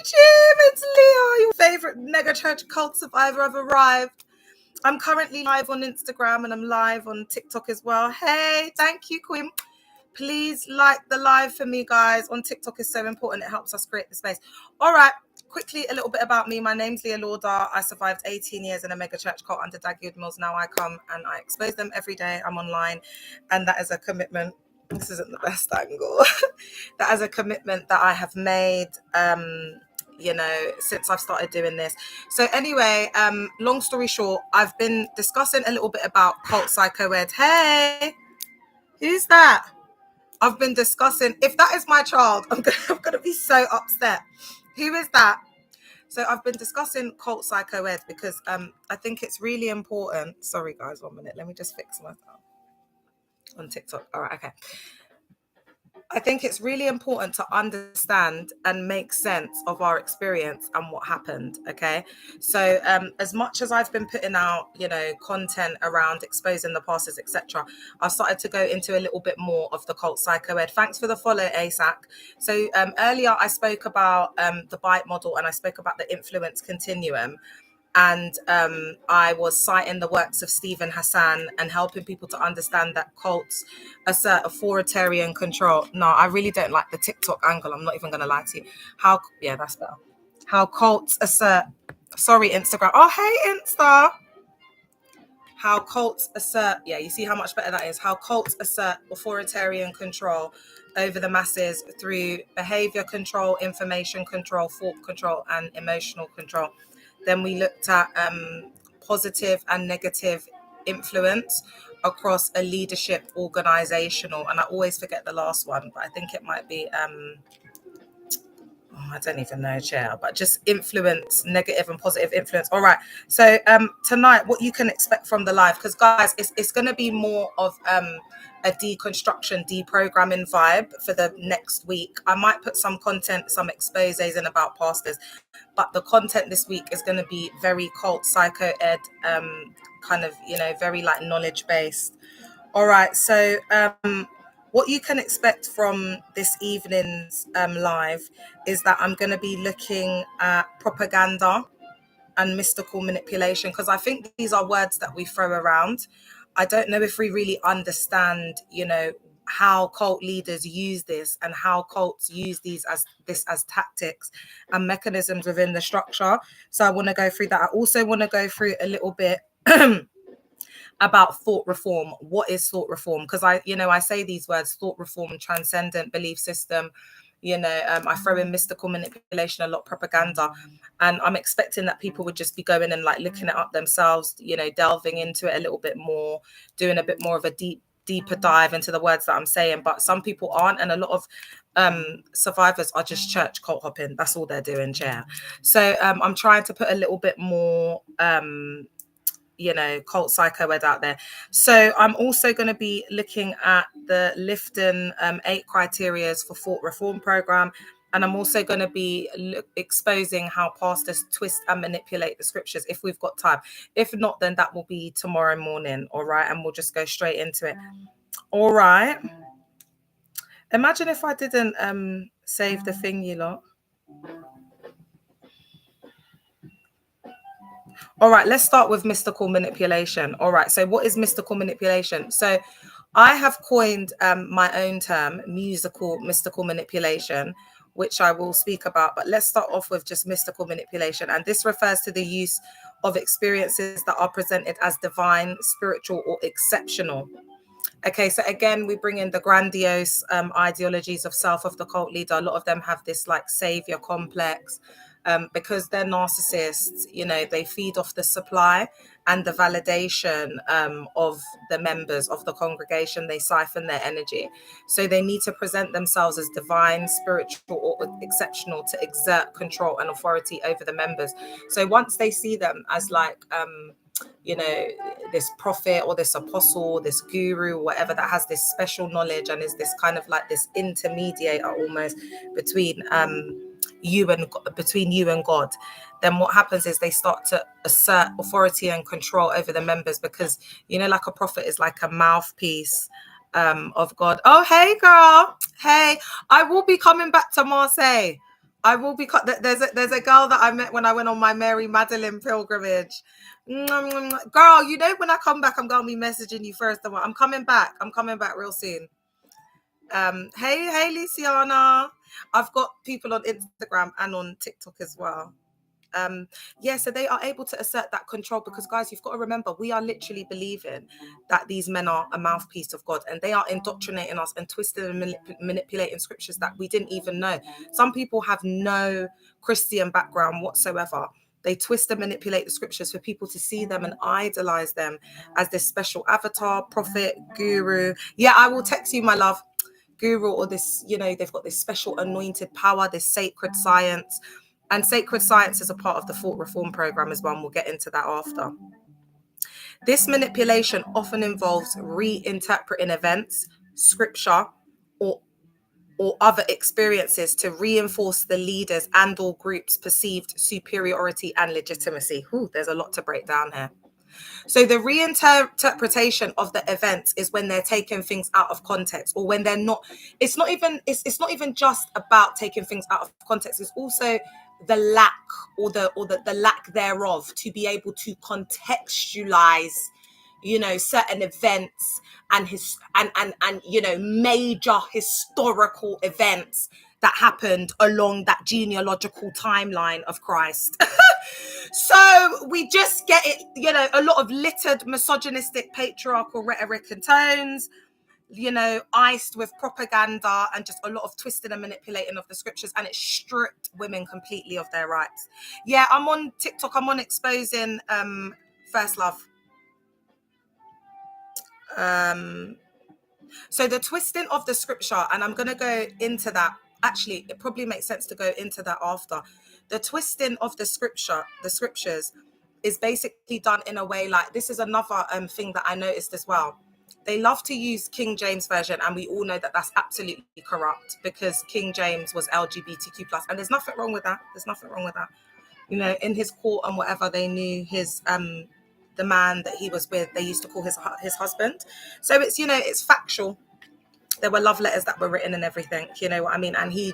Jim, it's Leah, your favorite mega church cult survivor. I've arrived. I'm currently live on Instagram and I'm live on TikTok as well. Hey, thank you, Queen. Please like the live for me, guys. On TikTok is so important. It helps us create the space. All right, quickly, a little bit about me. My name's Leah Lauder. I survived 18 years in a mega church cult under Dag Mills. Now I come and I expose them every day. I'm online, and that is a commitment. This isn't the best angle. That is a commitment that I have made, since I've started doing this. So anyway, long story short, I've been discussing a little bit about cult psychoed. Hey, who's that? I've been discussing, if that is my child, I'm gonna be so upset. Who is that? So I've been discussing cult psychoed because I think it's really important. Sorry guys, 1 minute. Let me just fix myself on TikTok. All right, okay. I think it's really important to understand and make sense of our experience and what happened. Okay. So as much as I've been putting out, content around exposing the pastors, etc., I've started to go into a little bit more of the cult psychoed. Thanks for the follow, ASAC. So earlier I spoke about the bite model and I spoke about the influence continuum. And I was citing the works of Stephen Hassan and helping people to understand that cults assert authoritarian control. No, I really don't like the TikTok angle. I'm not even going to lie to you. That's better. How cults assert, sorry, Instagram. Oh, hey, Insta. How cults assert, you see how much better that is. How cults assert authoritarian control over the masses through behavior control, information control, thought control, and emotional control. Then we looked at positive and negative influence across a leadership organizational. And I always forget the last one, but I think it might be, I don't even know, Chair, but just influence, negative and positive influence. All right. So tonight, what you can expect from the live, because guys, it's going to be more of a deconstruction, deprogramming vibe for the next week. I might put some content, some exposés in about pastors, but the content this week is going to be very cult, psycho ed, kind of, very like knowledge based. All right. So what you can expect from this evening's live is that I'm going to be looking at propaganda and mystical manipulation, because I think these are words that we throw around. I don't know if we really understand, how cult leaders use this and how cults use these as tactics and mechanisms within the structure. So I want to go through that. I also want to go through a little bit about thought reform. What is thought reform? Because I say these words: thought reform, transcendent belief system. I throw in mystical manipulation a lot, propaganda, and I'm expecting that people would just be going and like looking it up themselves, delving into it a little bit more, doing a bit more of a deeper dive into the words that I'm saying. But some people aren't, and a lot of survivors are just church cult hopping. That's all they're doing, Chair. So I'm trying to put a little bit more cult psychoed out there. So I'm also going to be looking at the Lifton 8 criterias for thought reform program. And I'm also going to be exposing how pastors twist and manipulate the scriptures if we've got time. If not, then that will be tomorrow morning. All right. And we'll just go straight into it. All right. Imagine if I didn't save the thing, you lot. All right, let's start with mystical manipulation. All right, so what is mystical manipulation? So I have coined my own term, mystical manipulation, which I will speak about. But let's start off with just mystical manipulation. And this refers to the use of experiences that are presented as divine, spiritual, or exceptional. Okay, so again, we bring in the grandiose ideologies of self of the cult leader. A lot of them have this like savior complex. Because they're narcissists, they feed off the supply and the validation of the members of the congregation. They siphon their energy. So they need to present themselves as divine, spiritual, or exceptional to exert control and authority over the members. So once they see them as like, this prophet or this apostle, this guru, whatever, that has this special knowledge and is this kind of like this intermediator almost between you and God, then what happens is they start to assert authority and control over the members, because like a prophet is like a mouthpiece of God. Oh, hey girl, hey, I will be coming back to Marseille. I will be. There's a girl that I met when I went on my Mary Magdalene pilgrimage. Girl, you know when I come back, I'm gonna be messaging you first. I'm coming back. I'm coming back real soon. Hey, Luciana. I've got people on Instagram and on TikTok as well. So they are able to assert that control because, guys, you've got to remember, we are literally believing that these men are a mouthpiece of God, and they are indoctrinating us and twisting and manipulating scriptures that we didn't even know. Some people have no Christian background whatsoever. They twist and manipulate the scriptures for people to see them and idolize them as this special avatar, prophet, guru. Yeah, I will text you, my love. Guru, or this, they've got this special anointed power, this sacred science. And sacred science is a part of the Thought Reform program as well, and we'll get into that after. This manipulation often involves reinterpreting events, scripture, or other experiences to reinforce the leaders and or groups' perceived superiority and legitimacy. There's a lot to break down here. So the reinterpretation of the events is when they're taking things out of context, or when they're not. It's not even just about taking things out of context. It's also the lack or the lack thereof to be able to contextualize, certain events and major historical events that happened along that genealogical timeline of Christ. So we just get it, a lot of littered misogynistic patriarchal rhetoric and tones, iced with propaganda and just a lot of twisting and manipulating of the scriptures, and it stripped women completely of their rights. Yeah, I'm on TikTok. I'm on exposing First Love. So the twisting of the scripture, and I'm going to go into that. Actually, it probably makes sense to go into that after. The twisting of the scriptures is basically done in a way like, this is another thing that I noticed as well. They love to use King James Version, and we all know that that's absolutely corrupt because King James was LGBTQ+, and there's nothing wrong with that. There's nothing wrong with that. In his court and whatever, they knew his the man that he was with, they used to call his husband. So it's, it's factual. There were love letters that were written and everything, you know what I mean? And he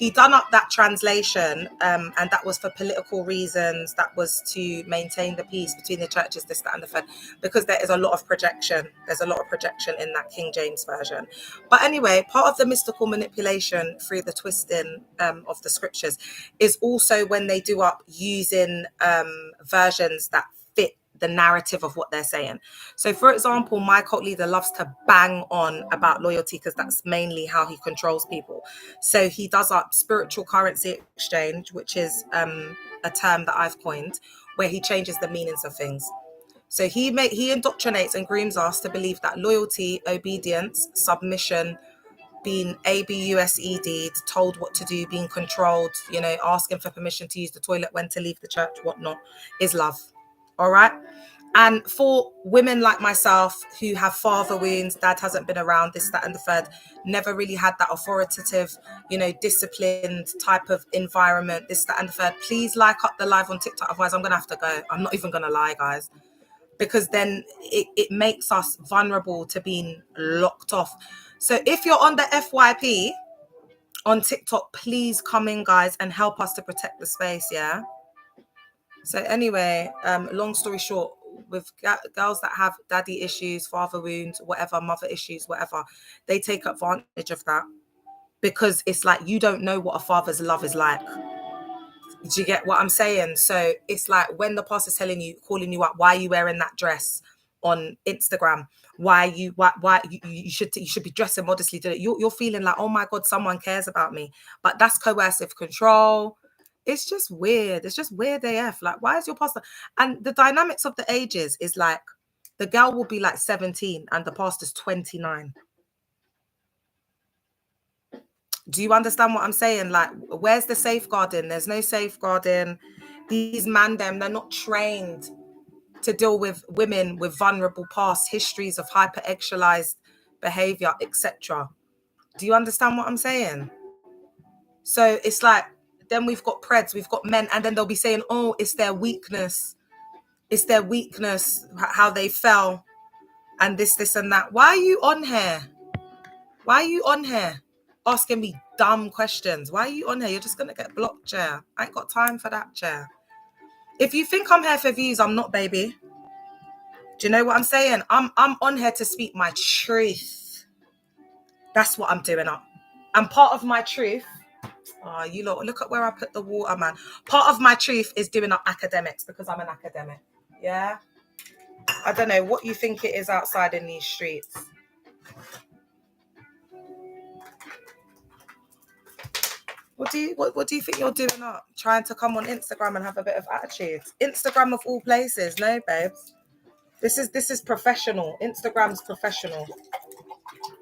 done up that translation, and that was for political reasons. That was to maintain the peace between the churches, this, that, and the third, because there is a lot of projection. There's a lot of projection in that King James Version. But anyway, part of the mystical manipulation through the twisting of the scriptures is also when they do up using versions that fit the narrative of what they're saying. So for example, my cult leader loves to bang on about loyalty because that's mainly how he controls people. So he does up spiritual currency exchange, which is a term that I've coined, where he changes the meanings of things. So he indoctrinates and grooms us to believe that loyalty, obedience, submission, being ABUSED, told what to do, being controlled, asking for permission to use the toilet, when to leave the church, whatnot, is love. All right. And for women like myself who have father wounds, dad hasn't been around, this, that, and the third, never really had that authoritative, disciplined type of environment, this, that, and the third, please like up the live on TikTok. Otherwise, I'm going to have to go. I'm not even going to lie, guys, because then it makes us vulnerable to being locked off. So if you're on the FYP on TikTok, please come in, guys, and help us to protect the space. Yeah. So anyway, long story short, with girls that have daddy issues, father wounds, whatever, mother issues, whatever, they take advantage of that because it's like, you don't know what a father's love is like. Do you get what I'm saying? So it's like when the pastor's calling you up, why are you wearing that dress on Instagram? Why you should be dressing modestly. You're feeling like, oh my God, someone cares about me. But that's coercive control. It's just weird. It's just weird AF. Like, why is your pastor? And the dynamics of the ages is like, the girl will be like 17 and the pastor's 29. Do you understand what I'm saying? Like, where's the safeguarding? There's no safeguarding. These they're not trained to deal with women with vulnerable past histories of hyper-sexualized behavior, etc. Do you understand what I'm saying? So it's like, then we've got preds, we've got men, and then they'll be saying, oh, it's their weakness. It's their weakness, how they fell, and this and that. Why are you on here? Why are you on here asking me dumb questions. Why are you on here? You're just going to get blocked, chair. I ain't got time for that, chair. If you think I'm here for views, I'm not, baby. Do you know what I'm saying? I'm on here to speak my truth. That's what I'm doing up. And part of my truth, oh, you lot, look at where I put the water, man. Part of my truth is doing up academics because I'm an academic. Yeah? I don't know what you think it is outside in these streets. What do you think you're doing up? Trying to come on Instagram and have a bit of attitude? Instagram of all places. No, babes. This is professional. Instagram's professional.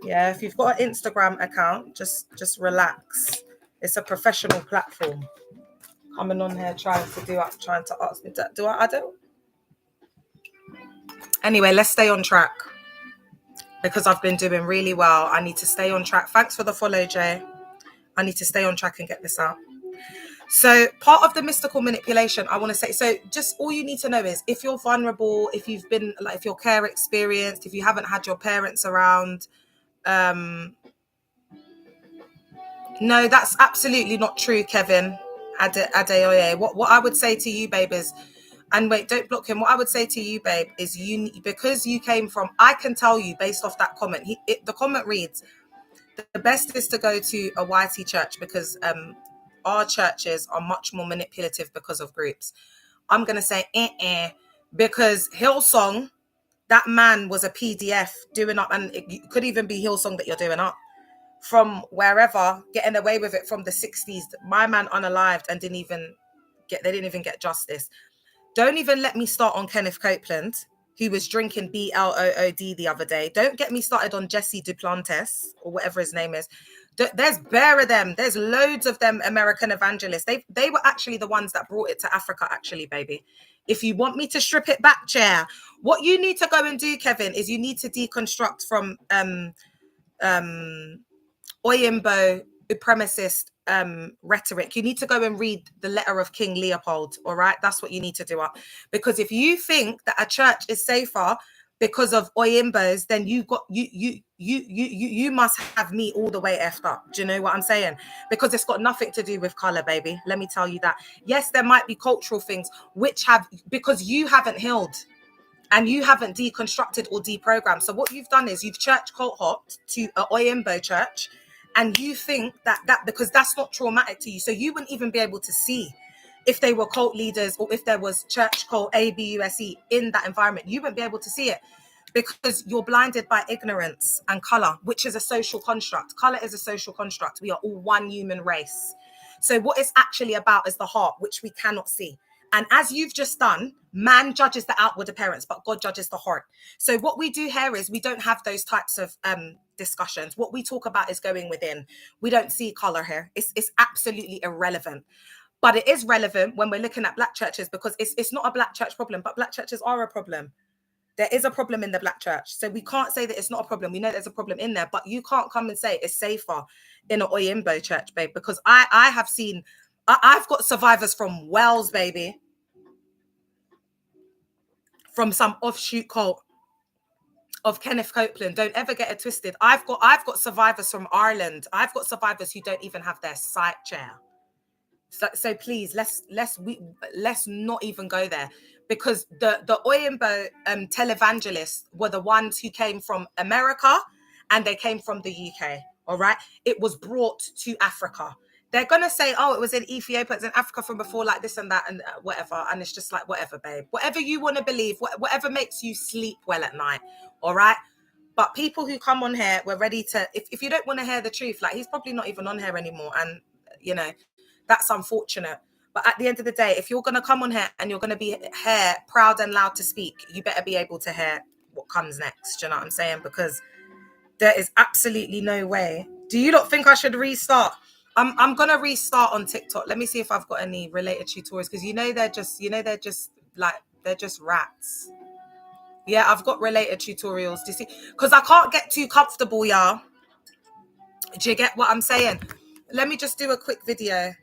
Yeah, if you've got an Instagram account, just relax. It's a professional platform. Coming on here trying to ask me, do I don't? Anyway, let's stay on track because I've been doing really well. I need to stay on track. Thanks for the follow, Jay. I need to stay on track and get this out. So part of the mystical manipulation, I want to say, so just all you need to know is if you're vulnerable, if you've been like, if you're care experienced, if you haven't had your parents around, no, that's absolutely not true, Kevin Adeoye. What I would say to you, babe, is, and wait, don't block him. What I would say to you, babe, is because you came from, I can tell you based off that comment, the comment reads, the best is to go to a YT church because our churches are much more manipulative because of groups. I'm going to say because Hillsong, that man was a PDF doing up, and it could even be Hillsong that you're doing up from wherever, getting away with it from the 60s. My man unalived and they didn't even get justice. Don't even let me start on Kenneth Copeland, who was drinking BLOOD the other day. Don't get me started on Jesse Duplantis or whatever his name is. There's bare of them. There's loads of them American evangelists. They were actually the ones that brought it to Africa, actually, baby. If you want me to strip it back, chair, what you need to go and do, Kevin, is you need to deconstruct from Oyimbo supremacist rhetoric. You need to go and read the letter of King Leopold. All right, that's what you need to do up. Because if you think that a church is safer because of Oyimbos, then you must have me all the way effed up. Do you know what I'm saying? Because it's got nothing to do with color, baby. Let me tell you that. Yes, there might be cultural things which have, because you haven't healed. And you haven't deconstructed or deprogrammed. So what you've done is you've church cult hopped to a Oyimbo church, and you think that because that's not traumatic to you, so you wouldn't even be able to see if they were cult leaders or if there was church cult ABUSE in that environment. You wouldn't be able to see it because you're blinded by ignorance and color, which is a social construct. Color is a social construct. We are all one human race. So what it's actually about is the heart, which we cannot see. And as you've just done, man judges the outward appearance, but God judges the heart. So what we do here is we don't have those types of discussions. What we talk about is going within. We don't see color here. It's absolutely irrelevant. But it is relevant when we're looking at black churches, because it's not a black church problem, but black churches are a problem. There is a problem in the black church. So we can't say that it's not a problem. We know there's a problem in there, but you can't come and say it's safer in an Oyimbo church, babe, because I have seen, I've got survivors from Wales, baby, from some offshoot cult of Kenneth Copeland. Don't ever get it twisted. I've got survivors from Ireland. I've got survivors who don't even have their sight chair. So please, let's not even go there, because the Oyimbo televangelists were the ones who came from America and they came from the UK. All right, it was brought to Africa. They're gonna say, oh, it was in Ethiopia, it's in Africa from before, like this and that and whatever. And it's just like, whatever, babe. Whatever you want to believe, whatever makes you sleep well at night. All right. But people who come on here, we're ready to, if you don't want to hear the truth, like he's probably not even on here anymore. And, you know, that's unfortunate. But at the end of the day, if you're going to come on here and you're going to be here proud and loud to speak, you better be able to hear what comes next. Do you know what I'm saying? Because there is absolutely no way. Do you not think I should restart? I'm going to restart on TikTok. Let me see if I've got any related tutorials, because they're just rats. Yeah, I've got related tutorials. Do you see? Because I can't get too comfortable, y'all. Do you get what I'm saying? Let me just do a quick video.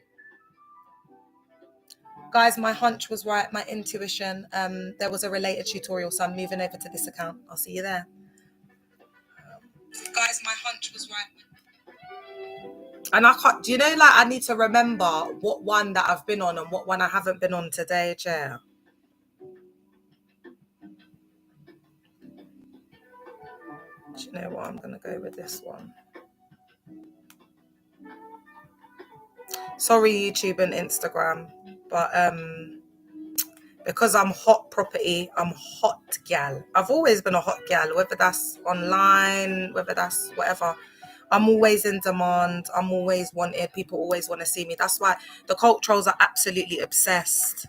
Guys, my hunch was right, my intuition. There was a related tutorial, so I'm moving over to this account. I'll see you there. Guys, my hunch was right. And I can't, do you know, like, I need to remember what one that I've been on and what one I haven't been on today, Chair. Do you know what? I'm going to go with this one. Sorry, YouTube and Instagram, but because I'm hot property, I'm hot gal. I've always been a hot gal, whether that's online, whether that's whatever. I'm always in demand. I'm always wanted. People always want to see me. That's why the cult trolls are absolutely obsessed.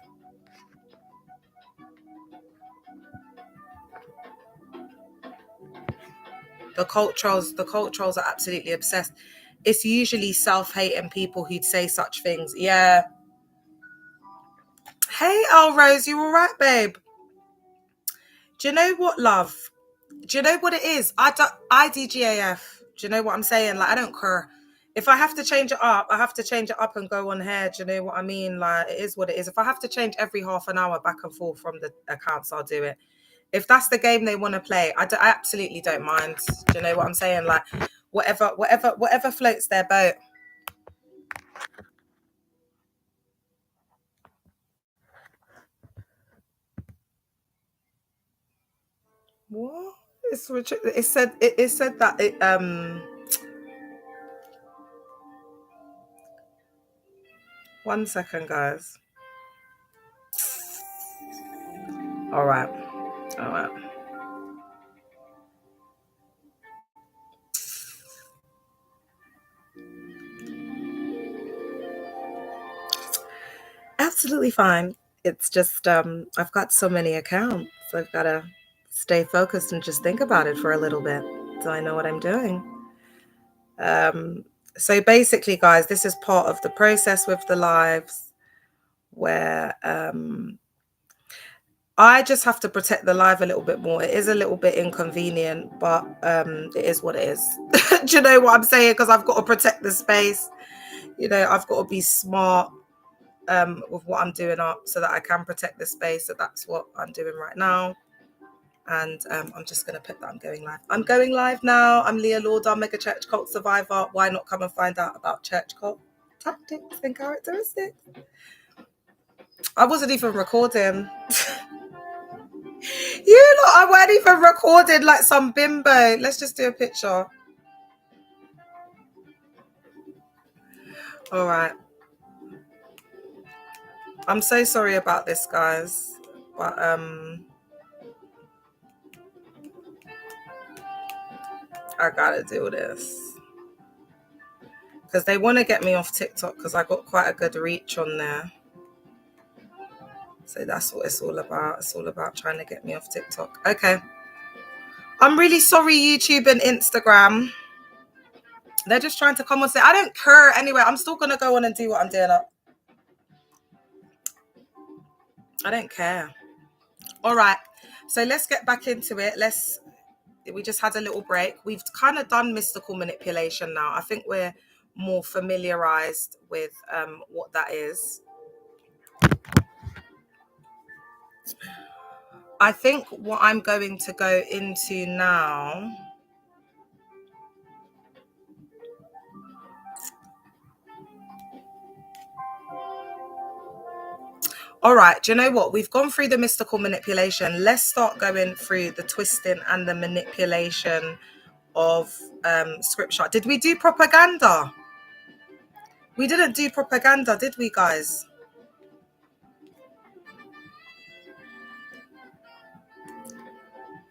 The cult trolls are absolutely obsessed. It's usually self-hating people who'd say such things. Yeah. Hey, El Rose, you all right, babe? Do you know what, love? Do you know what it is? IDGAF. Do you know what I'm saying? Like, I don't care. If I have to change it up, I have to change it up and go on here. Do you know what I mean? Like, it is what it is. If I have to change every half an hour back and forth from the accounts, I'll do it. If that's the game they want to play, I absolutely don't mind. Do you know what I'm saying? Like, whatever floats their boat. What? It said that it one second, guys. All right. Absolutely fine. It's just I've got so many accounts. I've got to stay focused and just think about it for a little bit so I know what I'm doing. So basically, guys, this is part of the process with the lives where I just have to protect the live a little bit more. It is a little bit inconvenient, but it is what it is. Do you know what I'm saying? Because I've got to protect the space. You know, I've got to be smart with what I'm doing up so that I can protect the space. So that's what I'm doing right now. And I'm just going to put that I'm going live. I'm going live now. I'm Leah Lauder, Mega Church Cult Survivor. Why not come and find out about church cult tactics and characteristics? I wasn't even recording. You lot, I weren't even recording like some bimbo. Let's just do a picture. All right. I'm so sorry about this, guys. But I gotta do this. Because they want to get me off TikTok because I got quite a good reach on there. So that's what it's all about. It's all about trying to get me off TikTok. Okay. I'm really sorry, YouTube and Instagram. They're just trying to come and say, I don't care anyway. I'm still going to go on and do what I'm doing up. I don't care. All right. So let's get back into it. We just had a little break. We've kind of done mystical manipulation now. I think we're more familiarized with what that is. I think what I'm going to go into now. All right, do you know what? We've gone through the mystical manipulation. Let's start going through the twisting and the manipulation of scripture. Did we do propaganda? We didn't do propaganda, did we, guys?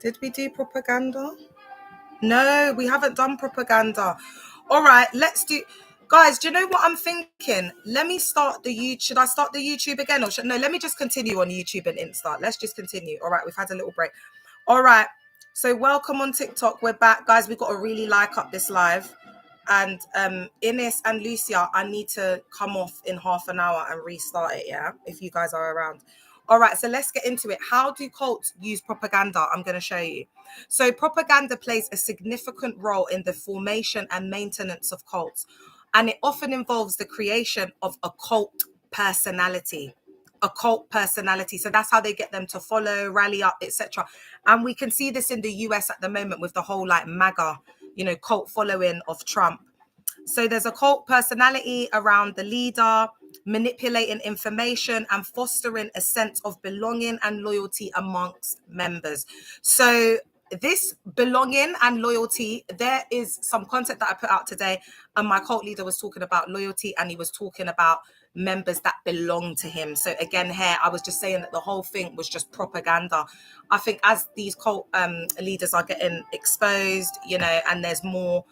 Did we do propaganda? No, we haven't done propaganda. All right, let's do... Guys, do you know what I'm thinking? Let me start the YouTube. Should I start the YouTube again? Or no, let me just continue on YouTube and Insta. Let's just continue. All right, we've had a little break. All right, so welcome on TikTok. We're back. Guys, we've got to really like up this live. And Ines and Lucia, I need to come off in half an hour and restart it, yeah? If you guys are around. All right, so let's get into it. How do cults use propaganda? I'm going to show you. So propaganda plays a significant role in the formation and maintenance of cults. And it often involves the creation of a cult personality. A cult personality. So that's how they get them to follow, rally up, etc. And we can see this in the US at the moment with the whole like MAGA, cult following of Trump. So there's a cult personality around the leader, manipulating information and fostering a sense of belonging and loyalty amongst members. So this belonging and loyalty, there is some content that I put out today, and my cult leader was talking about loyalty, and he was talking about members that belong to him. So again, here I was just saying that the whole thing was just propaganda. I think as these cult leaders are getting exposed, you know, and there's more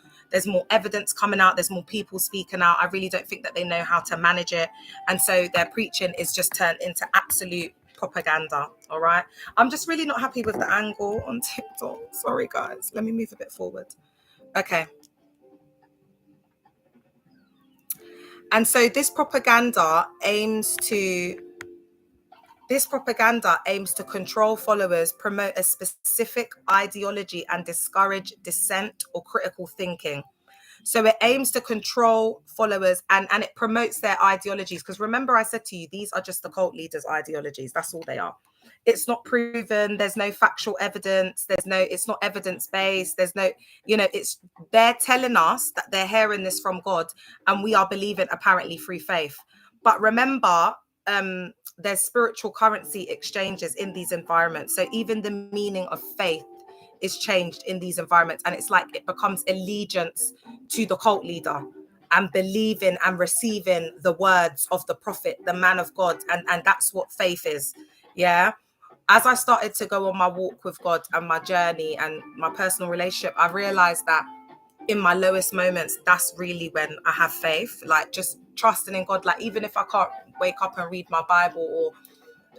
evidence coming out, there's more people speaking out, I really don't think that they know how to manage it, and so their preaching is just turned into absolute propaganda. All right, I'm just really not happy with the angle on TikTok. Sorry guys, let me move a bit forward. Okay. And so this propaganda aims to control followers, promote a specific ideology, and discourage dissent or critical thinking. So it aims to control followers, and it promotes their ideologies. Because remember, I said to you, these are just the cult leaders' ideologies. That's all they are. It's not proven. There's no factual evidence. It's not evidence-based. There's no, you know, they're telling us that they're hearing this from God, and we are believing apparently through faith. But remember, there's spiritual currency exchanges in these environments. So even the meaning of faith is changed in these environments, and it's like it becomes allegiance to the cult leader and believing and receiving the words of the prophet, the man of God, and that's what faith is. Yeah. As I started to go on my walk with God and my journey and my personal relationship, I realized that in my lowest moments, that's really when I have faith, like just trusting in God. Like even if I can't wake up and read my Bible or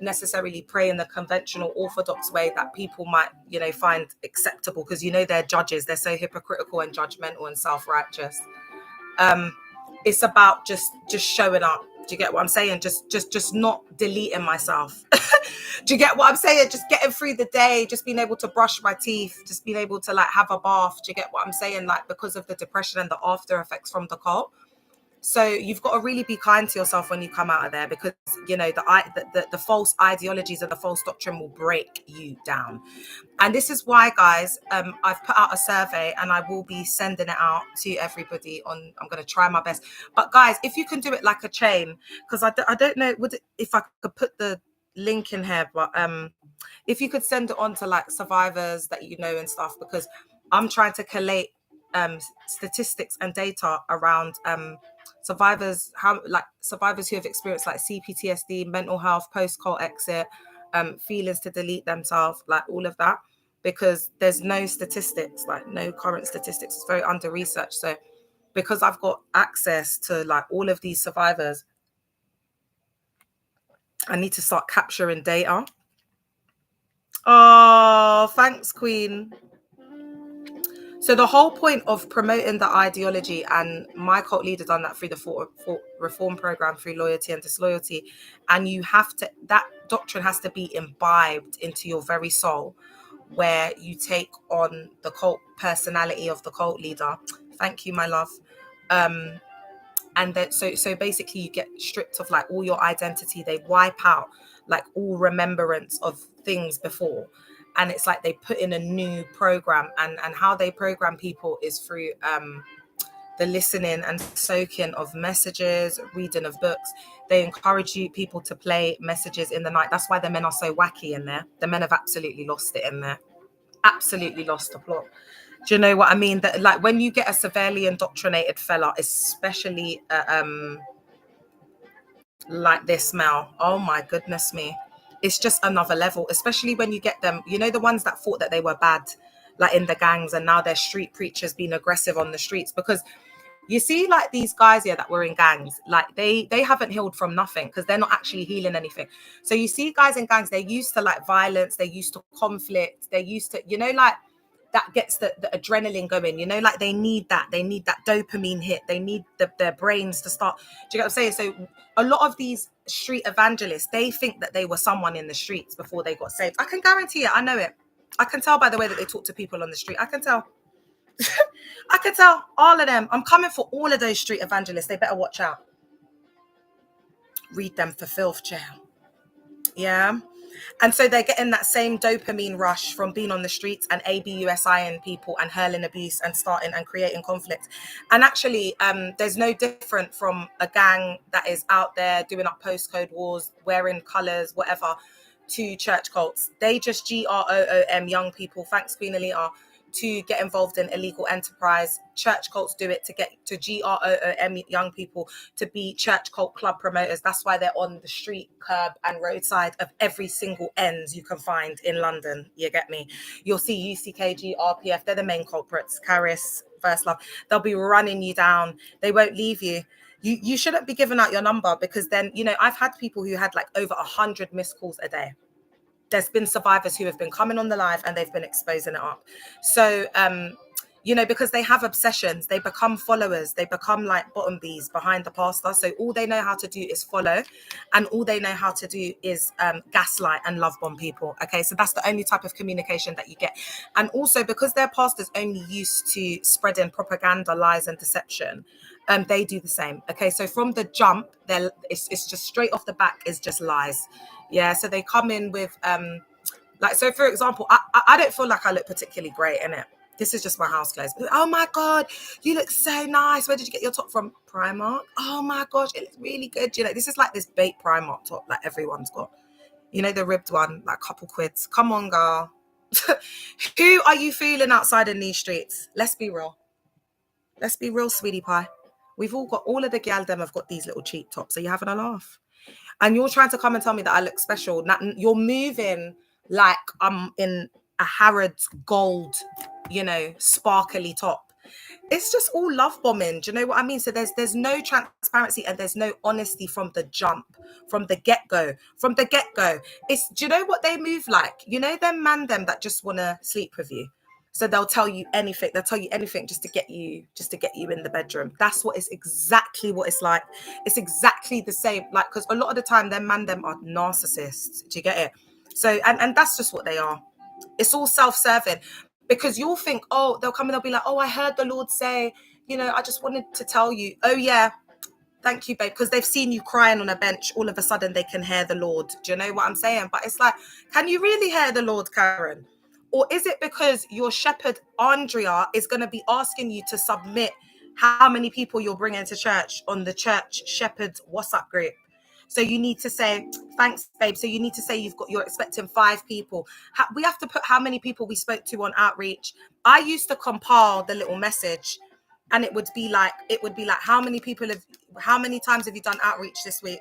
necessarily pray in the conventional orthodox way that people might, you know, find acceptable, because you know they're judges, they're so hypocritical and judgmental and self-righteous. It's about just showing up. Do you get what I'm saying? Just not deleting myself. Do you get what I'm saying? Just getting through the day, just being able to brush my teeth, just being able to like have a bath. Do you get what I'm saying? Like because of the depression and the after effects from the cult. So you've got to really be kind to yourself when you come out of there, because you know the false ideologies and the false doctrine will break you down. And this is why, guys, I've put out a survey and I will be sending it out to everybody. I'm going to try my best. But guys, if you can do it like a chain, because I don't know if I could put the link in here, but if you could send it on to like survivors that you know and stuff, because I'm trying to collate statistics and data around survivors who have experienced like CPTSD, mental health, post-cult exit, feelings to delete themselves, like all of that, because there's no statistics, like no current statistics. It's very under researched. So because I've got access to like all of these survivors, I need to start capturing data. Oh, thanks, Queen. So the whole point of promoting the ideology, and my cult leader done that through the reform program, through loyalty and disloyalty, and that doctrine has to be imbibed into your very soul, where you take on the cult personality of the cult leader. Thank you, my love. And then so basically you get stripped of like all your identity. They wipe out like all remembrance of things before, and it's like they put in a new program, and how they program people is through the listening and soaking of messages, reading of books. They encourage people to play messages in the night. That's why the men are so wacky in there. The men have absolutely lost it in there. Absolutely lost the plot. Do you know what I mean? That like when you get a severely indoctrinated fella, especially like this Mel, oh my goodness me, it's just another level. Especially when you get them, you know, the ones that thought that they were bad, like in the gangs, and now they're street preachers being aggressive on the streets. Because you see, like these guys here that were in gangs, like they haven't healed from nothing, because they're not actually healing anything. So you see guys in gangs, they're used to like violence, they're used to conflict, they're used to, you know, like that gets the adrenaline going, you know, like they need that dopamine hit, they need their brains to start. Do you get what I'm saying? So a lot of these street evangelists, they think that they were someone in the streets before they got saved. I can guarantee it. I know it. I can tell by the way that they talk to people on the street. I can tell. I can tell all of them. I'm coming for all of those street evangelists. They better watch out. Read them for filth, jail. Yeah. And so they're getting that same dopamine rush from being on the streets and ABUSIing people and hurling abuse and starting and creating conflict. And actually, there's no different from a gang that is out there doing up postcode wars, wearing colours, whatever, to church cults. They just GROOM young people, thanks Queen Alita, to get involved in illegal enterprise. Church cults do it to get to GROOM young people to be church cult club promoters. That's why they're on the street, curb and roadside of every single ends you can find in London. You get me? You'll see UCKG, RPF, they're the main culprits. Caris, First Love. They'll be running you down. They won't leave you. You shouldn't be giving out your number, because then, you know, I've had people who had like over 100 missed calls a day. There's been survivors who have been coming on the live and they've been exposing it up. So, you know, because they have obsessions, they become followers, they become like bottom bees behind the pastor. So all they know how to do is follow, and all they know how to do is gaslight and love bomb people. Okay, so that's the only type of communication that you get. And also, because their pastor's only used to spreading propaganda, lies and deception, they do the same. Okay, so from the jump, it's just straight off the back is just lies. Yeah, so they come in with like, so for example, I don't feel like I look particularly great in it. This is just my house clothes. Oh my God, you look so nice. Where did you get your top from? Primark. Oh my gosh, it looks really good. You know, this is like this bait Primark top that everyone's got. You know, the ribbed one, like couple quids. Come on, girl. Who are you feeling outside in these streets? Let's be real. Let's be real, sweetie pie. We've all got, all of the gal them have got these little cheap tops. Are you having a laugh? And you're trying to come and tell me that I look special. Now, you're moving like I'm in a Harrods gold, you know, sparkly top. It's just all love bombing. Do you know what I mean? So there's no transparency and there's no honesty from the jump, from the get-go. From the get-go. It's, do you know what they move like? You know them man them that just want to sleep with you. So they'll tell you anything. They'll tell you anything just to get you in the bedroom. That's what it's exactly what it's like. It's exactly the same. Like, because a lot of the time, them man them are narcissists. Do you get it? So, and that's just what they are. It's all self-serving, because you'll think, oh, they'll come and they'll be like, oh, I heard the Lord say, you know, I just wanted to tell you. Oh yeah, thank you, babe. Because they've seen you crying on a bench. All of a sudden they can hear the Lord. Do you know what I'm saying? But it's like, can you really hear the Lord, Karen? Or is it because your shepherd, Andrea, is going to be asking you to submit how many people you're bringing to church on the church shepherd's WhatsApp group? So you need to say, thanks, babe. So you need to say you're expecting 5 people. We have to put how many people we spoke to on outreach. I used to compile the little message, and it would be like, how many times have you done outreach this week?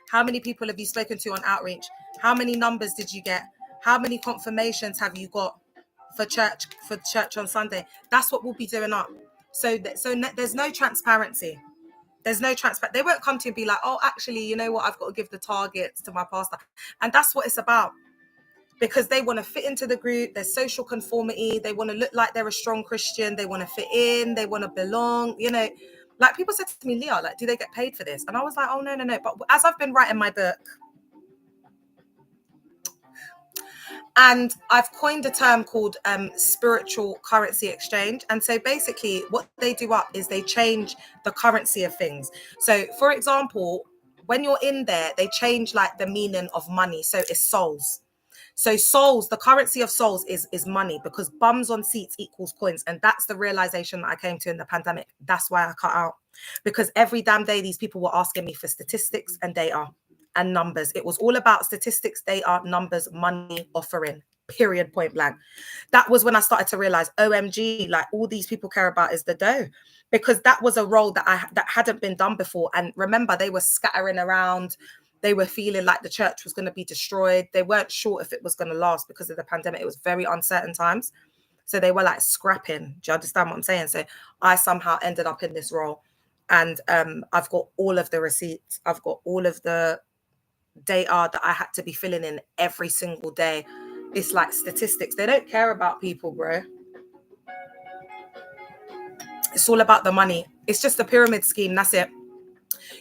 How many people have you spoken to on outreach? How many numbers did you get? How many confirmations have you got for church on Sunday? That's what we'll be doing up. So there's no transparency. There's no transparency. They won't come to you and be like, oh, actually, you know what? I've got to give the targets to my pastor. And that's what it's about. Because they want to fit into the group. There's social conformity. They want to look like they're a strong Christian. They want to fit in. They want to belong. You know, like people said to me, Leah, like, do they get paid for this? And I was like, oh, no. But as I've been writing my book, and I've coined a term called spiritual currency exchange. And so basically what they do up is they change the currency of things. So for example, when you're in there, they change like the meaning of money. So it's souls. So souls, the currency of souls is money, because bums on seats equals coins. And that's the realization that I came to in the pandemic. That's why I cut out, because every damn day these people were asking me for statistics and data and numbers. It was all about statistics, data, numbers, money, offering, period, point blank. That was when I started to realize, OMG, like all these people care about is the dough, because that was a role that hadn't been done before. And remember, they were scattering around. They were feeling like the church was going to be destroyed. They weren't sure if it was going to last because of the pandemic. It was very uncertain times. So they were like scrapping. Do you understand what I'm saying? So I somehow ended up in this role. And I've got all of the receipts. I've got all of the data that I had to be filling in every single day. It's like statistics. They don't care about people, bro. It's all about the money. It's just a pyramid scheme. That's it.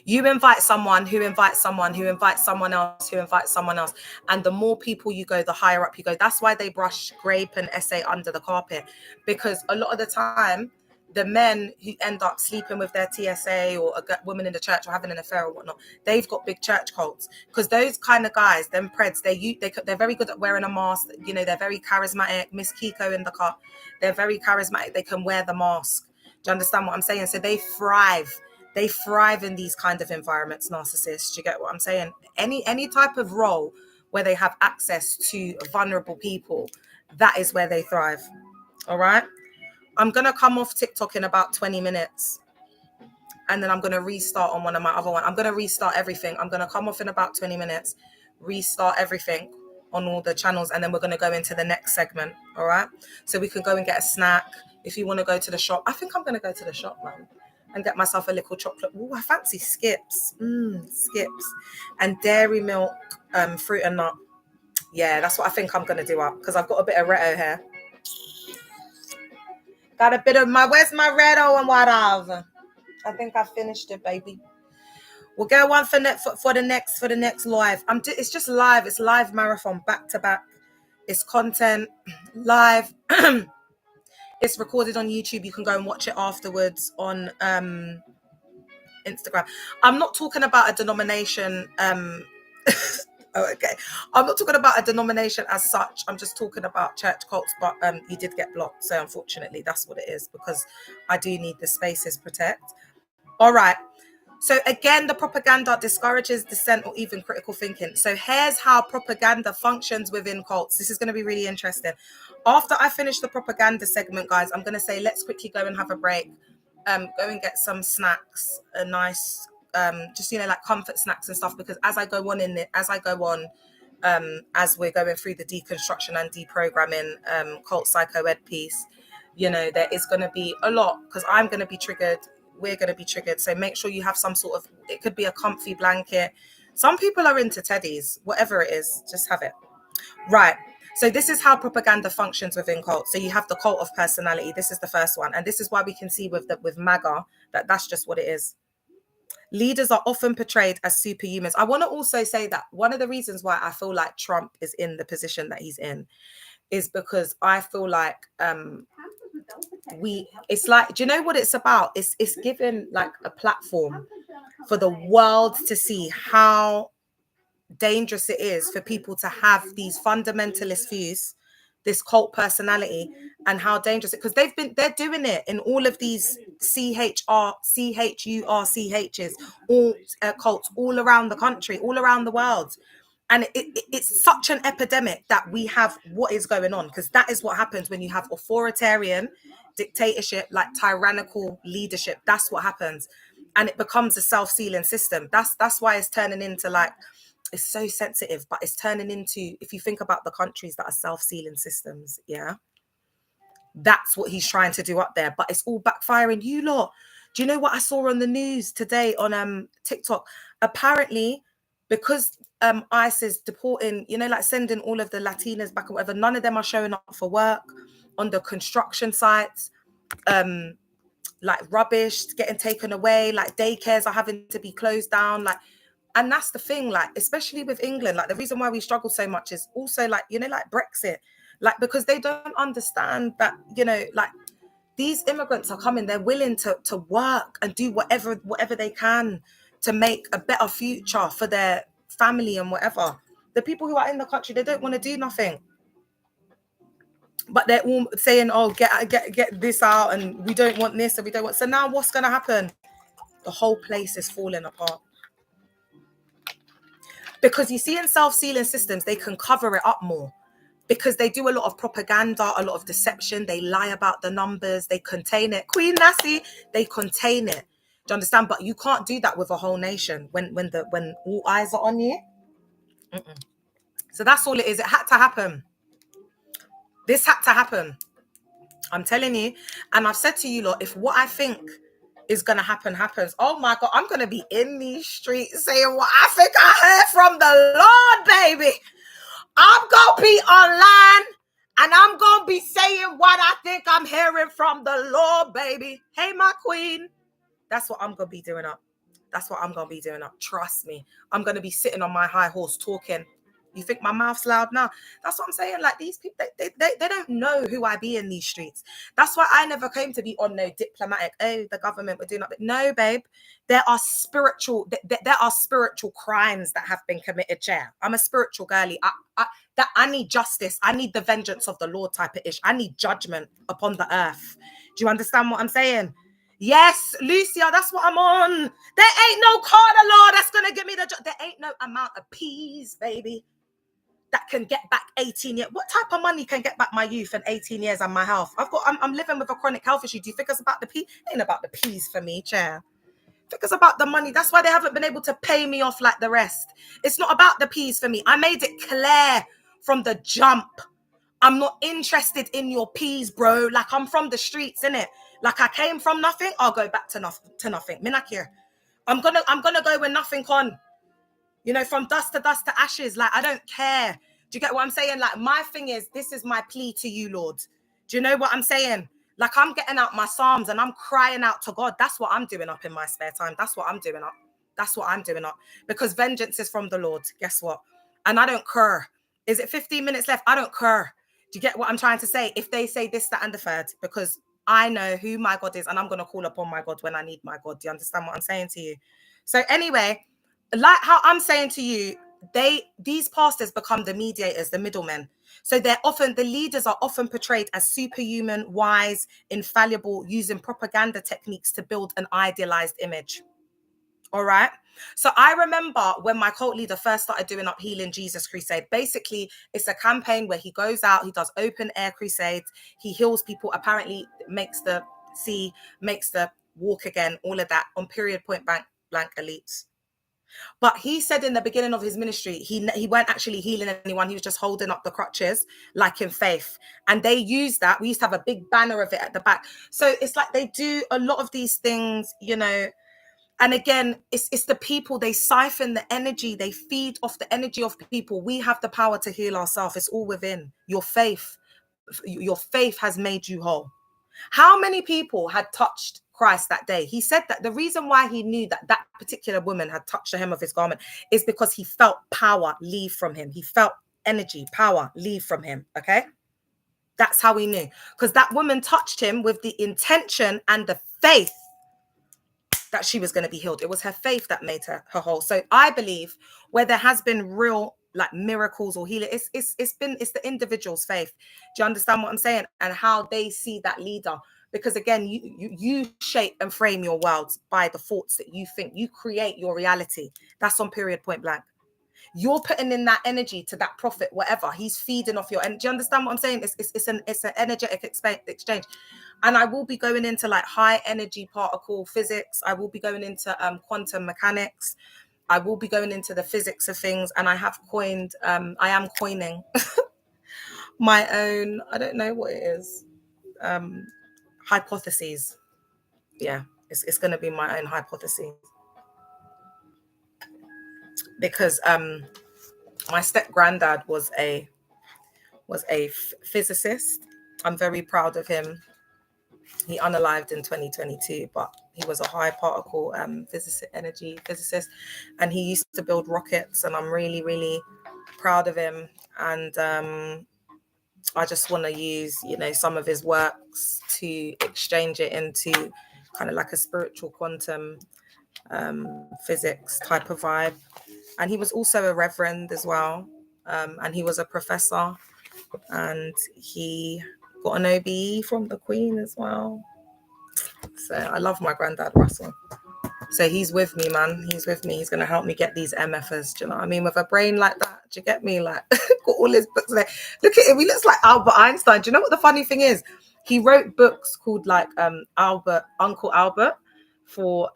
You invite someone who invites someone who invites someone else who invites someone else. And the more people you go, the higher up you go. That's why they brush grape and essay under the carpet, because a lot of the time the men who end up sleeping with their TSA or a woman in the church or having an affair or whatnot, they've got big church cults. Because those kind of guys, them preds, they're very good at wearing a mask. You know, they're very charismatic. Miss Kiko in the car, they're very charismatic. They can wear the mask. Do you understand what I'm saying? So they thrive. They thrive in these kind of environments, narcissists. Do you get what I'm saying? Any type of role where they have access to vulnerable people, that is where they thrive. All right? I'm going to come off TikTok in about 20 minutes. And then I'm going to restart on one of my other ones. I'm going to restart everything. I'm going to come off in about 20 minutes, restart everything on all the channels. And then we're going to go into the next segment. All right? So we can go and get a snack. If you want to go to the shop. I think I'm going to go to the shop, man. And get myself a little chocolate. Ooh, I fancy Skips. Skips. And dairy milk, fruit and nut. Yeah, that's what I think I'm going to do up. Because I've got a bit of Retto here. Got a bit of where's my Retto and whatever. I think I finished it, baby. We'll get one for the next live. It's just live. It's live marathon, back to back. It's content, live. It's recorded on YouTube. You can go and watch it afterwards on Instagram. I'm not talking about a denomination. Okay. I'm not talking about a denomination as such. I'm just talking about church cults, but you did get blocked. So unfortunately, that's what it is, because I do need the spaces protect. All right. So again, the propaganda discourages dissent or even critical thinking. So here's how propaganda functions within cults. This is going to be really interesting. After I finish the propaganda segment, guys, I'm going to say, let's quickly go and have a break. Go and get some snacks, a nice, just, like comfort snacks and stuff, because as we're going through the deconstruction and deprogramming cult psycho ed piece, there is going to be a lot, because I'm going to be triggered. We're going to be triggered. So make sure you have some sort of, it could be a comfy blanket. Some people are into teddies, whatever it is, just have it. Right. So this is how propaganda functions within cults. So you have the cult of personality. This is the first one. And this is why we can see with MAGA that's just what it is. Leaders are often portrayed as superhumans. I want to also say that one of the reasons why I feel like Trump is in the position that he's in is because I feel like it's like, do you know what it's about? It's given like a platform for the world to see how dangerous it is for people to have these fundamentalist views, this cult personality, and how dangerous it, because they're doing it in all of these CHURCHs, all cults all around the country, all around the world. And it's such an epidemic that we have what is going on, because that is what happens when you have authoritarian dictatorship, like tyrannical leadership. That's what happens. And it becomes a self-sealing system. That's why it's turning into like, it's so sensitive, but it's turning into, if you think about the countries that are self-sealing systems, yeah, that's what he's trying to do up there. But it's all backfiring. You lot, do you know what I saw on the news today on TikTok? Apparently, because ICE is deporting, like sending all of the Latinas back or whatever, none of them are showing up for work on the construction sites. Like rubbish getting taken away, like daycares are having to be closed down, like. And that's the thing, like, especially with England, like the reason why we struggle so much is also like, like Brexit, like, because they don't understand that, like these immigrants are coming, they're willing to work and do whatever they can to make a better future for their family and whatever. The people who are in the country, they don't want to do nothing. But they're all saying, oh, get this out, and we don't want this, and we don't want. So now what's going to happen? The whole place is falling apart. Because you see, in self-sealing systems, they can cover it up more, because they do a lot of propaganda, a lot of deception. They lie about the numbers. They contain it. Queen Lassie, they contain it. Do you understand? But you can't do that with a whole nation when all eyes are on you. So that's all it is. It had to happen. This had to happen. I'm telling you. And I've said to you lot, if what I think is going to happen happens, oh my God, I'm going to be in these streets saying what I think I heard from the Lord, baby. I'm going to be online and I'm going to be saying what I think I'm hearing from the Lord, baby. Hey, my queen. That's what I'm going to be doing up. That's what I'm going to be doing up. Trust me. I'm going to be sitting on my high horse talking. You think my mouth's loud now? That's what I'm saying. Like, these people, they don't know who I be in these streets. That's why I never came to be on no diplomatic, oh, the government would do nothing. No, babe. There are spiritual crimes that have been committed, chair. I'm a spiritual girly. I need justice. I need the vengeance of the Lord type of ish. I need judgment upon the earth. Do you understand what I'm saying? Yes, Lucia, that's what I'm on. There ain't no corner law that's gonna give me there ain't no amount of peas, baby, that can get back 18 years. What type of money can get back my youth and 18 years and my health? I'm living with a chronic health issue. Do you think it's about the peas? It ain't about the peas for me, chair. I think it's about the money. That's why they haven't been able to pay me off like the rest. It's not about the peas for me. I made it clear from the jump. I'm not interested in your peas, bro. Like, I'm from the streets, innit? Like, I came from nothing, I'll go back to nothing. Me not care. I'm gonna go with nothing on. You know, from dust to ashes. Like, I don't care. Do you get what I'm saying? Like, my thing is, this is my plea to you, Lord. Do you know what I'm saying? Like, I'm getting out my Psalms and I'm crying out to God. That's what I'm doing up in my spare time. That's what I'm doing up. That's what I'm doing up. Because vengeance is from the Lord. Guess what? And I don't care. Is it 15 minutes left? I don't care. Do you get what I'm trying to say? If they say this, that, and the third, because I know who my God is and I'm going to call upon my God when I need my God. Do you understand what I'm saying to you? So anyway, like how I'm saying to you, these pastors become the mediators, the middlemen. So the leaders are often portrayed as superhuman, wise, infallible, using propaganda techniques to build an idealized image. All right. So I remember when my cult leader first started doing up Healing Jesus Crusade. Basically, it's a campaign where he goes out, he does open air crusades, he heals people, apparently makes the see, makes the walk again, all of that on period point blank elites. But he said in the beginning of his ministry, he weren't actually healing anyone. He was just holding up the crutches, like in faith. And they used that. We used to have a big banner of it at the back. So it's like they do a lot of these things, you know. And again, it's the people, they siphon the energy, they feed off the energy of people. We have the power to heal ourselves. It's all within. Your faith has made you whole. How many people had touched Christ that day? He said that the reason why he knew that that particular woman had touched the hem of his garment is because he felt power leave from him. He felt energy, power leave from him. Okay. That's how he knew. Because that woman touched him with the intention and the faith that she was going to be healed. It was her faith that made her whole. So I believe where there has been real like miracles or healing, it's the individual's faith. Do you understand what I'm saying? And how they see that leader. Because again, you shape and frame your world by the thoughts that you think. You create your reality. That's on period point blank. You're putting in that energy to that prophet, whatever. He's feeding off your energy. Do you understand what I'm saying? It's an energetic exchange. And I will be going into like high energy particle physics. I will be going into quantum mechanics. I will be going into the physics of things. And I have coined, I am coining my own, I don't know what it is, hypotheses. Yeah, it's going to be my own hypothesis. Because my step granddad was a physicist. I'm very proud of him. He unalived in 2022, but he was a high particle energy physicist, and he used to build rockets. And I'm really, really proud of him. And I just want to use, you know, some of his works to exchange it into kind of like a spiritual quantum physics type of vibe. And he was also a reverend as well. And he was a professor, and he got an OBE from the Queen as well. So I love my granddad, Russell. So he's with me, man. He's with me. He's going to help me get these MFers. Do you know what I mean? With a brain like that, do you get me? Like, got all his books there. Look at him. He looks like Albert Einstein. Do you know what the funny thing is? He wrote books called like Uncle Albert for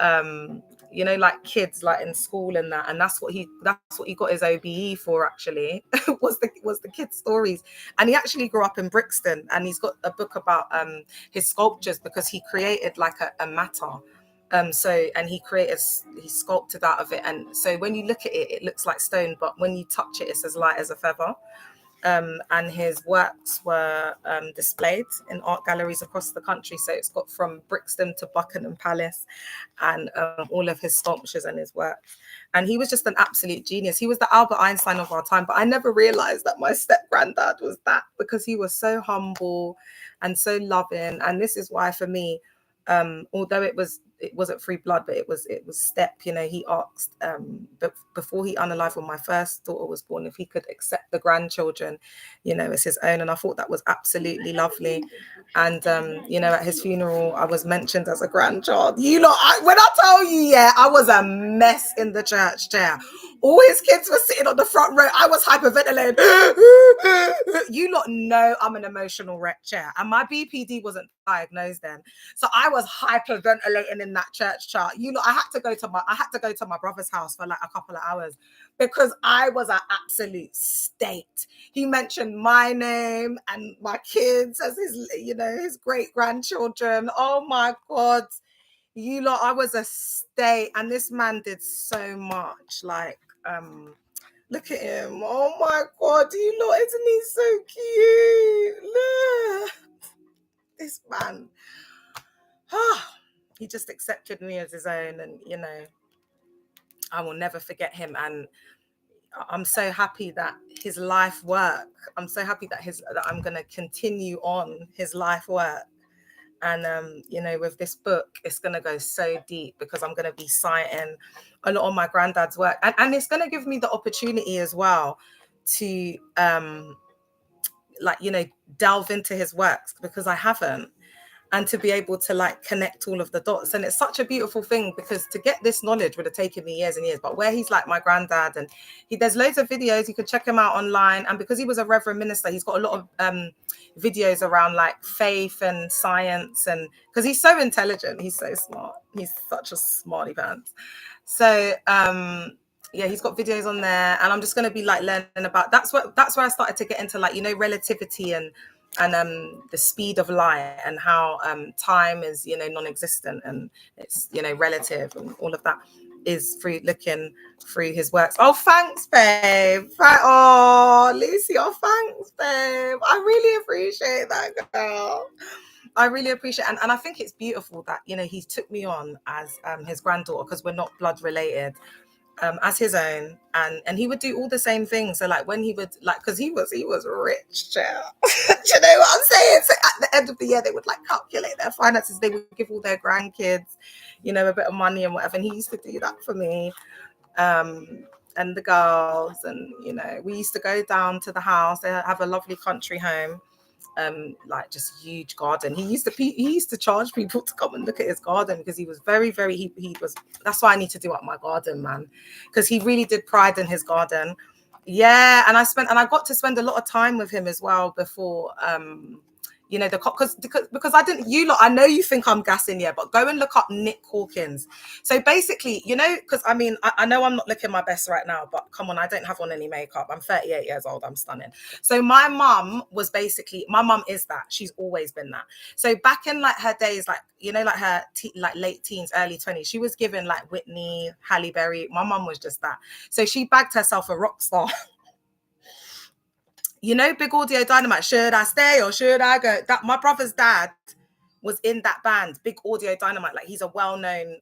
you know, like kids like in school and that. And that's what he got his OBE for, actually, was the kids' stories. And he actually grew up in Brixton, and he's got a book about his sculptures, because he created like a matter. And he sculpted out of it. And so when you look at it, it looks like stone, but when you touch it, it's as light as a feather. and his works were displayed in art galleries across the country. So it's got from Brixton to Buckingham Palace, and all of his sculptures and his works. And he was just an absolute genius. He was the Albert Einstein of our time. But I never realized that my step granddad was that, because he was so humble and so loving. And this is why, for me, although it wasn't free blood, but it was step. You know, he asked before he unalived, when my first daughter was born, if he could accept the grandchildren, you know, as his own. And I thought that was absolutely lovely. And you know, at his funeral, I was mentioned as a grandchild. You know, when I tell you, yeah, I was a mess in the church chair. All his kids were sitting on the front row. I was hyperventilating. You lot know I'm an emotional wreck, chair, and my BPD wasn't diagnosed then, so I was hyperventilating in that church chart. You know, I had to go to my brother's house for like a couple of hours because I was an absolute state. He mentioned my name and my kids as his, you know, his great grandchildren. Oh my God. You lot, I was a state, and this man did so much. Like, look at him. Oh my God, you lot, isn't he so cute? Look, this man. He just accepted me as his own, and you know, I will never forget him. And I'm so happy that his life work. I'm so happy that I'm going to continue on his life work. And, you know, with this book, it's going to go so deep because I'm going to be citing a lot of my granddad's work. And it's going to give me the opportunity as well to, like, you know, delve into his works, because I haven't. And to be able to like connect all of the dots. And it's such a beautiful thing, because to get this knowledge would have taken me years and years. But where he's like my granddad, and there's loads of videos, you could check him out online. And because he was a reverend minister, he's got a lot of videos around like faith and science, and because he's so intelligent, he's so smart, he's such a smarty pants. So yeah, he's got videos on there, and I'm just going to be like learning about, that's where I started to get into, like, you know, relativity and the speed of light, and how time is, you know, non-existent, and it's, you know, relative, and all of that is through looking through his works. Oh, thanks, babe. Oh, Lucy, oh, thanks, babe. I really appreciate that, girl. I really appreciate it. And I think it's beautiful that, you know, he took me on as his granddaughter, because we're not blood related, as his own, and he would do all the same things. So like when he would, like, because he was rich, child. Do you know what I'm saying? So at the end of the year, they would like calculate their finances. They would give all their grandkids, you know, a bit of money and whatever. And he used to do that for me, and the girls. And, you know, we used to go down to the house. They have a lovely country home, like just huge garden. He used to charge people to come and look at his garden, because he was very, very, he was, that's why I need to do up my garden, man, because he really did pride in his garden. Yeah. And I got to spend a lot of time with him as well before, you know, because I didn't, you lot, I know you think I'm gassing, yeah, but go and look up Nick Hawkins. So basically, you know, because I mean, I know I'm not looking my best right now, but come on, I don't have on any makeup. I'm 38 years old. I'm stunning. So my mum is that. She's always been that. So back in like her days, like, you know, like her like late teens, early 20s, she was given like Whitney, Halle Berry. My mum was just that. So she bagged herself a rock star. You know, Big Audio Dynamite, should I stay or should I go? That my brother's dad was in that band, Big Audio Dynamite. Like, he's a well-known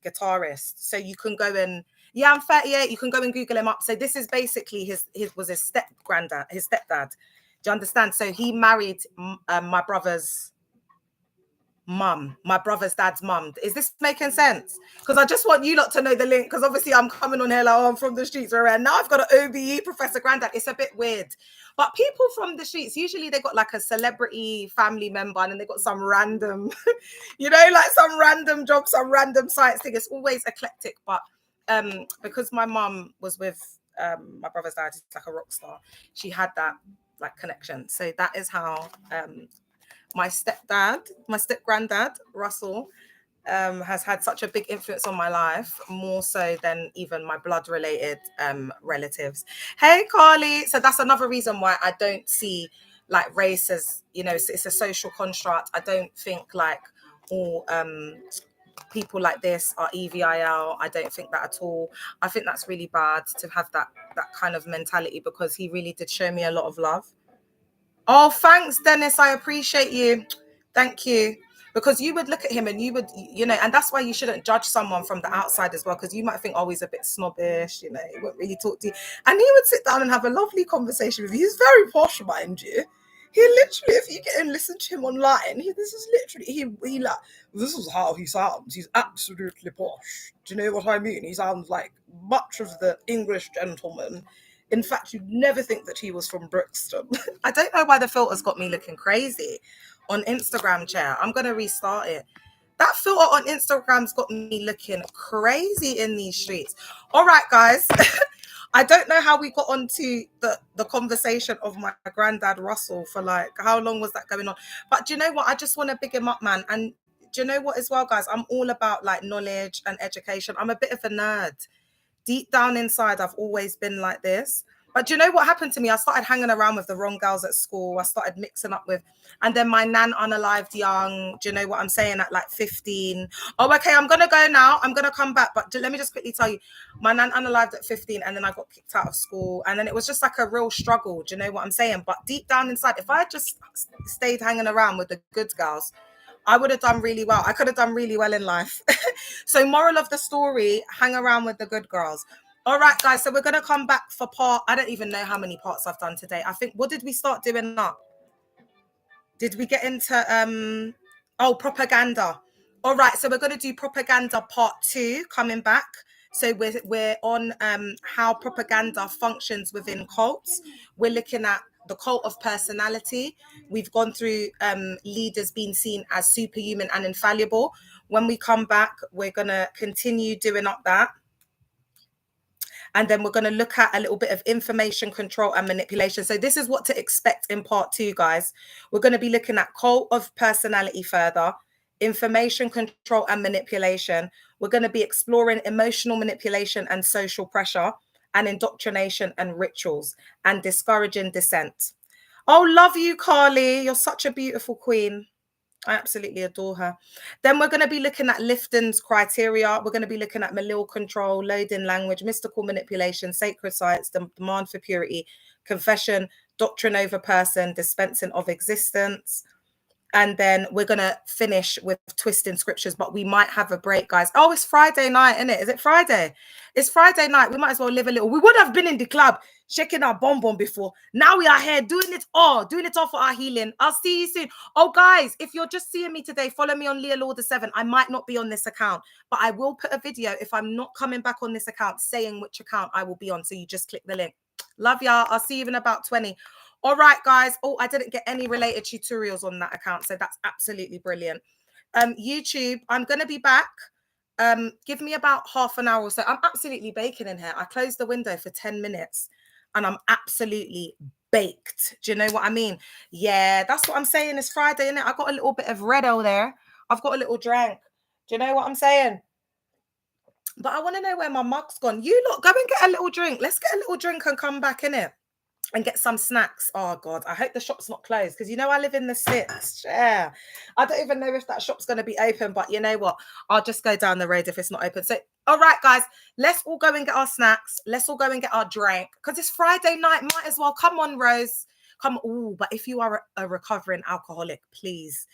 guitarist. So you can go and, yeah, I'm 38. You can go and Google him up. So this is basically his stepdad. Do you understand? So he married my brother's mum, my brother's dad's mum. Is this making sense? Because I just want you lot to know the link, because obviously I'm coming on here like, oh, I'm from the streets, and now I've got an OBE professor granddad. It's a bit weird. But people from the streets, usually they got like a celebrity family member, and then they got some random, you know, like some random job, some random science thing. It's always eclectic. But because my mum was with my brother's dad, it's like a rock star, she had that like connection. So that is how my step granddad, Russell, has had such a big influence on my life, more so than even my blood-related relatives. Hey, Carly. So that's another reason why I don't see like race as, you know, it's a social construct. I don't think like all people like this are EVIL. I don't think that at all. I think that's really bad to have that kind of mentality, because he really did show me a lot of love. Oh, thanks, Dennis. I appreciate you. Thank you. Because you would look at him and you would, and that's why you shouldn't judge someone from the outside as well, because you might think, oh, he's a bit snobbish, he won't really talk to you. And he would sit down and have a lovely conversation with you. He's very posh, mind you. He literally, if you get and listen to him online, this is literally, he like, this is how he sounds. He's absolutely posh. Do you know what I mean? He sounds like much of the English gentleman. In fact, you'd never think that he was from Brixton. I don't know why the filter's got me looking crazy on Instagram, chair. I'm going to restart it. That filter on Instagram's got me looking crazy in these streets. All right, guys. I don't know how we got onto the conversation of my granddad Russell for like, how long was that going on? But do you know what? I just want to big him up, man. And do you know what as well, guys? I'm all about like knowledge and education. I'm a bit of a nerd. Deep down inside, I've always been like this. But do you know what happened to me? I started hanging around with the wrong girls at school. I started mixing up with, and then my nan unalived young. Do you know what I'm saying? At like 15. Oh, okay, I'm going to go now. I'm going to come back. But let me just quickly tell you, my nan unalived at 15, and then I got kicked out of school. And then it was just like a real struggle. Do you know what I'm saying? But deep down inside, if I had just stayed hanging around with the good girls, I would have done really well. I could have done really well in life. So moral of the story, hang around with the good girls. All right, guys. So we're going to come back for part. I don't even know how many parts I've done today. I think, what did we start doing now? Did we get into, propaganda? All right. So we're going to do propaganda part 2 coming back. So we're on how propaganda functions within cults. We're looking at the cult of personality. We've gone through leaders being seen as superhuman and infallible. When we come back, we're going to continue doing up that. And then we're going to look at a little bit of information control and manipulation. So this is what to expect in part 2, guys. We're going to be looking at cult of personality further, information control and manipulation. We're going to be exploring emotional manipulation and social pressure, and indoctrination and rituals, and discouraging dissent. Oh, love you, Carly. You're such a beautiful queen. I absolutely adore her. Then we're going to be looking at Lifton's criteria. We're going to be looking at Malil control, loading language, mystical manipulation, sacred science, the demand for purity, confession, doctrine over person, dispensing of existence. And then we're going to finish with twisting scriptures, but we might have a break, guys. Oh, it's Friday night, isn't it? Is it Friday? It's Friday night. We might as well live a little. We would have been in the club shaking our bonbon before. Now we are here doing it all for our healing. I'll see you soon. Oh, guys, if you're just seeing me today, follow me on Leah Lauder 7. I might not be on this account, but I will put a video if I'm not coming back on this account saying which account I will be on. So you just click the link. Love y'all. I'll see you in about 20. All right, guys. Oh, I didn't get any related tutorials on that account, so that's absolutely brilliant. YouTube, I'm going to be back. Give me about half an hour or so. I'm absolutely baking in here. I closed the window for 10 minutes and I'm absolutely baked. Do you know what I mean? Yeah, that's what I'm saying. It's Friday, innit? I got a little bit of Reddo there. I've got a little drink. Do you know what I'm saying? But I want to know where my mug's gone. You lot, go and get a little drink. Let's get a little drink and come back, innit? And get some snacks. Oh God, I hope the shop's not closed, because you know I live in the sticks. Yeah, I don't even know if that shop's going to be open, but you know what, I'll just go down the road if it's not open. So all right, guys, let's all go and get our snacks. Let's all go and get our drink, because it's Friday night. Might as well. Come on, Rose, come. Oh, but if you are a recovering alcoholic, please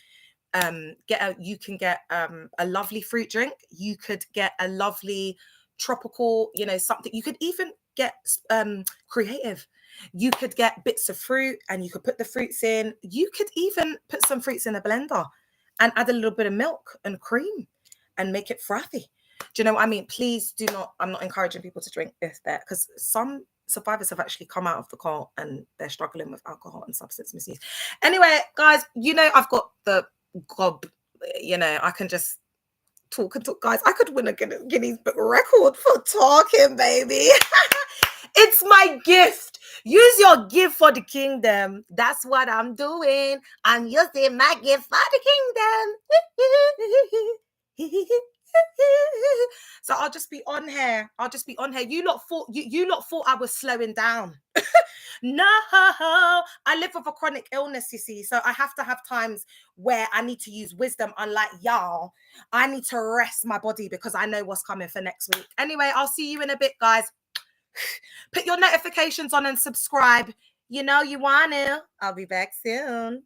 you can get a lovely fruit drink. You could get a lovely tropical, something. You could even get creative. You could get bits of fruit and you could put the fruits in. You could even put some fruits in a blender and add a little bit of milk and cream and make it frothy. Do you know what I mean? Please do not, I'm not encouraging people to drink this there, because some survivors have actually come out of the cult and they're struggling with alcohol and substance misuse. Anyway, guys, I've got the gob, I can just talk and talk. Guys, I could win a Guinness Book record for talking, baby. It's my gift. Use your gift for the kingdom. That's what I'm doing. I'm using my gift for the kingdom. So I'll just be on here. You lot thought I was slowing down. No, I live with a chronic illness, you see. So I have to have times where I need to use wisdom. Unlike y'all, I need to rest my body because I know what's coming for next week. Anyway, I'll see you in a bit, guys. Put your notifications on and subscribe. You know you want to. I'll be back soon.